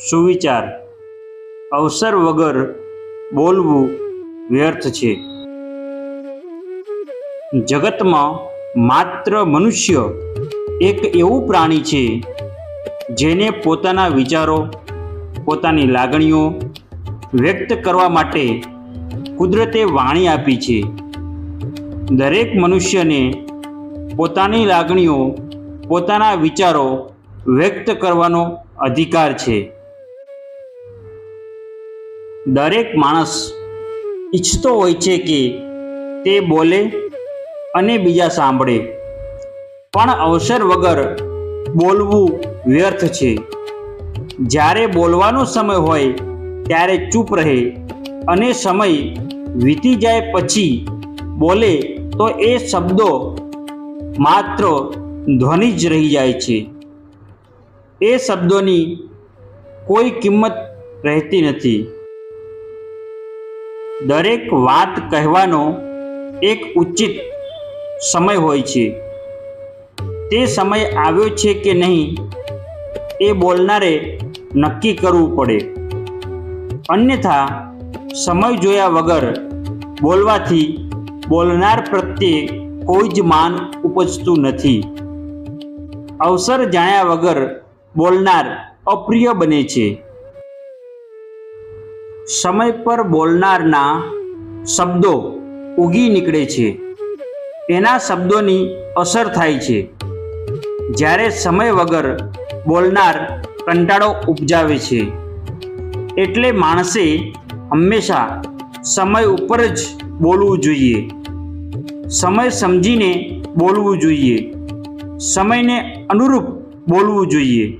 સુવિચાર. અવસર વગર બોલવું વ્યર્થ છે. જગતમાં માત્ર મનુષ્ય એક એવું પ્રાણી છે જેને પોતાના વિચારો, પોતાની લાગણીઓ વ્યક્ત કરવા માટે કુદરતે વાણી આપી છે. દરેક મનુષ્યને પોતાની લાગણીઓ, પોતાના વિચારો વ્યક્ત કરવાનો અધિકાર છે. દરેક માણસ ઈચ્છતો હોય છે કે તે બોલે અને બીજા સાંભળે, પણ અવસર વગર બોલવું વ્યર્થ છે. જ્યારે બોલવાનો સમય હોય ત્યારે ચૂપ રહે અને સમય વીતી જાય પછી બોલે તો એ શબ્દો માત્ર ધ્વનિ જ રહી જાય છે. એ શબ્દોની કોઈ કિંમત રહેતી નથી. દરેક વાત કહેવાનો એક ઉચિત સમય હોય છે. તે સમય આવ્યો છે કે નહીં એ બોલનારે નક્કી કરવું પડે. અન્યથા સમય જોયા વગર બોલવાથી બોલનાર પ્રત્યે કોઈ જ માન ઉપજતું નથી. અવસર જાણ્યા વગર બોલનાર અપ્રિય બને છે. સમય પર બોલનારના શબ્દો ઉગી નીકળે છે. એના શબ્દોની અસર થાય છે. જ્યારે સમય વગર બોલનાર કંટાળો ઉપજાવે છે. એટલે માણસે હંમેશા સમય ઉપર જ બોલવું જોઈએ. સમય સમજીને બોલવું જોઈએ. સમયને અનુરૂપ બોલવું જોઈએ.